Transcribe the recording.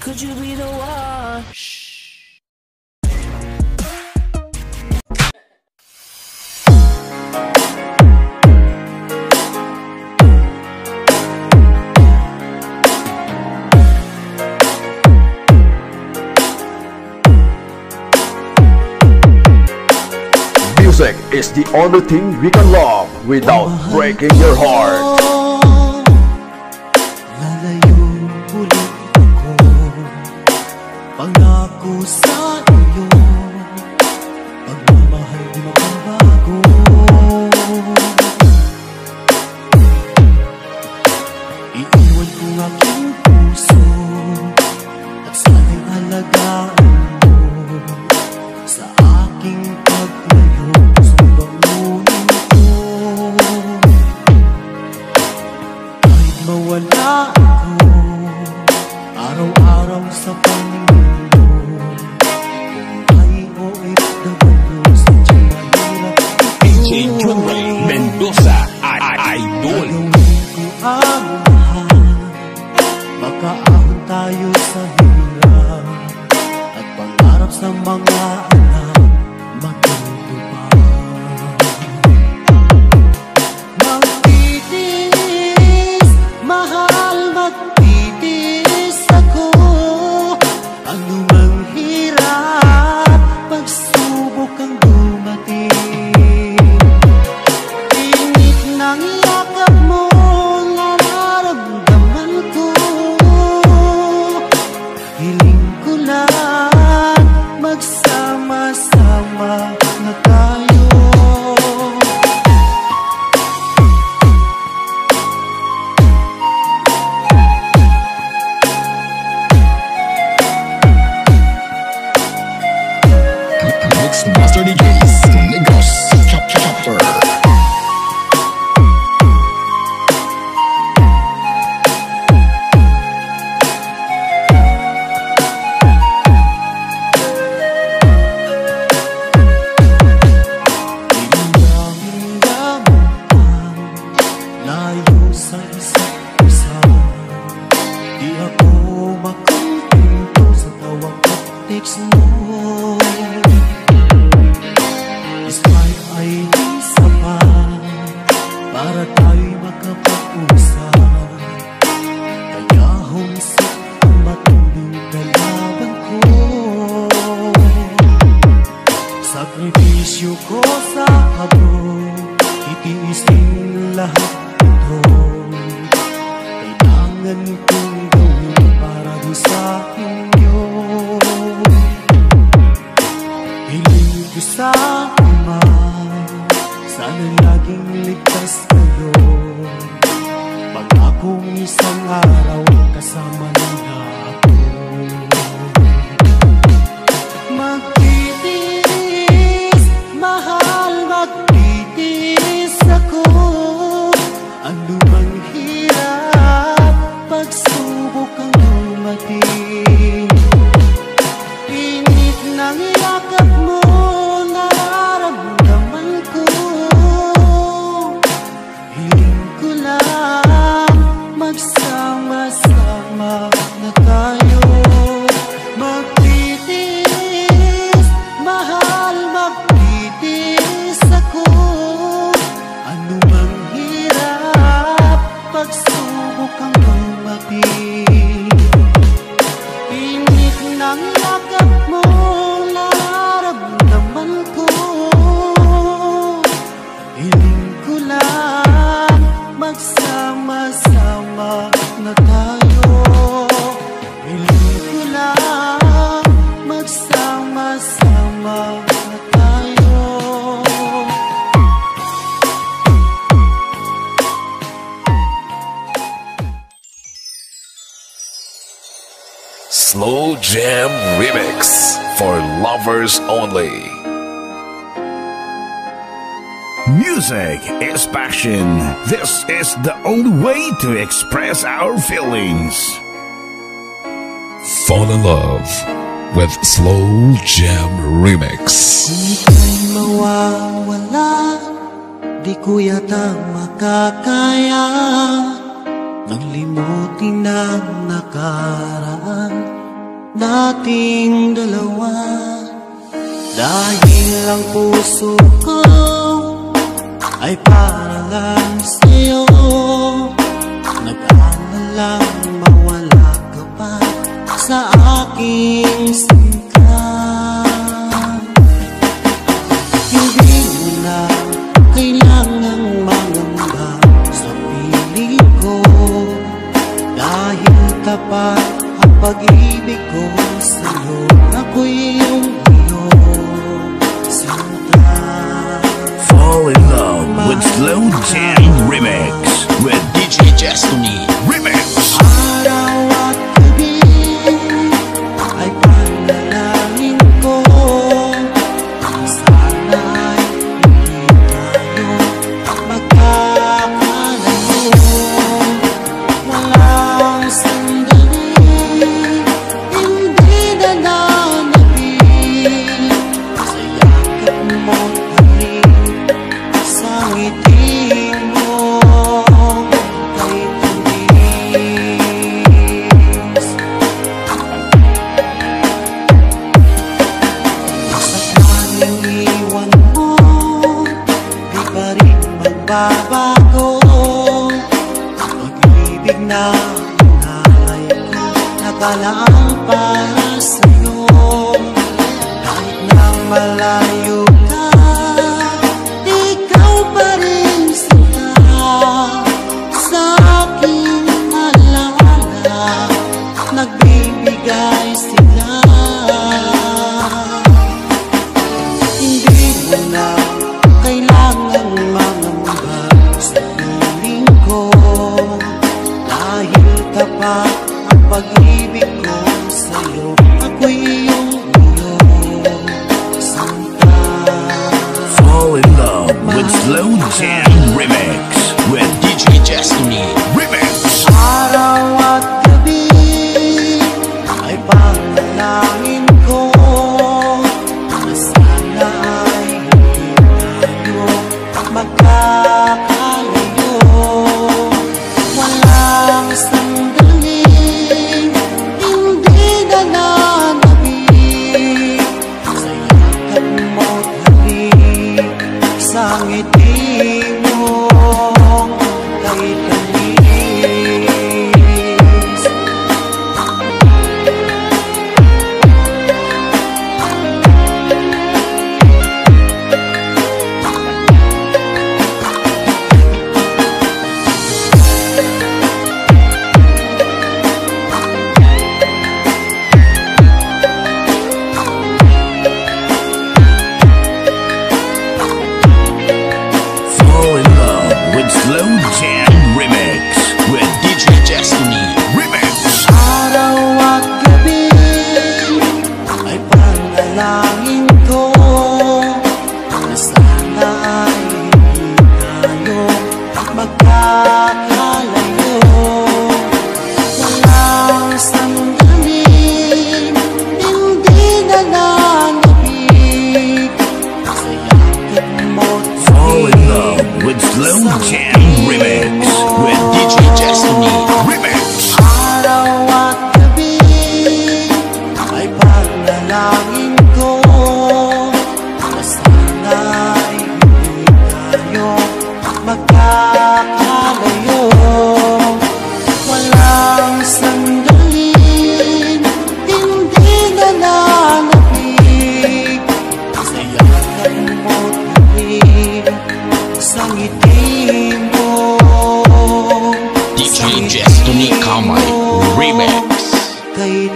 Could you be the one? Music is the only thing we can love without breaking your heart. Lalayo ulit ako, pangako sa iyo, pagmamahal di makabago. Iiwan ko ang aking puso at sana'y alagaan mo sa aking paglayo. Gusto bangunin ko kahit mawala ako araw-araw sa Panginoon. Kung ay OFW, sadyang mahirap DJ John Ray Mendoza, Idol. gagawin ko ang lahat, makaahon tayo sa hirap at pangarap sa mga anak matutupad. Magtitiis, mahal, magtitiis ako. Ano mang hirap, pagsubok ang dumating. Init ng yakap mo, nararamdaman ko. Hiling ko lang, magsama-sama na tayo. Mix Master DJs, Negos, Chopper. Layo sa isa't isa, di ako makontento sa tawag at text mo. Skype ay di sapat para tayo'y makapag-usap, kaya homesick ang matinding kalaban ko. Sakripisyo ko sa abroad, itiis din lahat ito. Kailangan kong gawin para di sa inyo. Hiling ko sa Ama, sana laging ligtas kayo. Pangakong isang araw kasama nila ako. Magtitiis, mahal, magtitiis ako. Ano mang hirap, pagsubok ang dumating. Init ng yakap mo, nararamdaman ko. Hiling ko lang, magsama-sama na tayo. Magtitiis, mahal, magtitiis ako. Ano mang hirap, pagsubok ang dumating. Init ng yakap mo, nararamdaman ko. Hiling ko lang, magsama-sama na tayo. Hiling ko lang, magsama-sama na tayo. Slow Jam Remix for lovers only. Music is passion. This is the only way to express our feelings. Fall in love with Slow Jam Remix. Di ka'y mawawala, di ko yata makakaya nang limutin ang nakaraan. nating dalawa. Dahil ang puso ko ay para lang sa'yo. Nag-aalalang mawala ka pa sa aking sinta. Hindi mo na kailangang mangamba sa piling ko, dahil tapat ang pag-ibig ko sa'yo. Ako'y iyong sinta. Fall in love with Slow Jam Remix with DJ Destiny Remix. Araw at gabi ay panalangin ko, sana'y hindi tayo magkakalayo. Walang sandali, hindi na nanabig sa yakap mo't halik, sa ngiti mo kay tamis. Sakaling iwan mo, di pa rin magbabago. Pag-ibig na hinahangay ko, nakalaang para sa'yo. Kahit na malayo ka, ikaw pa rin sinta sa aking alaala. Nagbibigay sila. Hindi mo na kailangang mangamba sa piling ko, dahil tapat ang pag-ibig ko sa'yo. Ako'y iyong sinta. Fall in love with Slow Jam Remix with DJ Destiny Remix. Araw at gabi ay panalangin ko, na sana ay hindi tayo magkakalayo. Walang sandaling hindi na nanabig sa yakap mo't halik, sa ngiti mo kay tamis. Fall in love with Slow Jam Remix with DJ Destiny Remix. Araw at gabi ay panalangin ko, na sana ay hindi tayo magkakalayo. Walang sandaling hindi na nanabig sa yakap mo't Fall in love with Slow Jam Remix with DJ Destiny Remix. Araw at gabi ay panalangin ko, na sana ay hindi tayo magkakalayo. Walang sandaling hindi na nanabig sa yakap mo't halik, sa ngiti mo DJ Destiny Kamay Remix. kay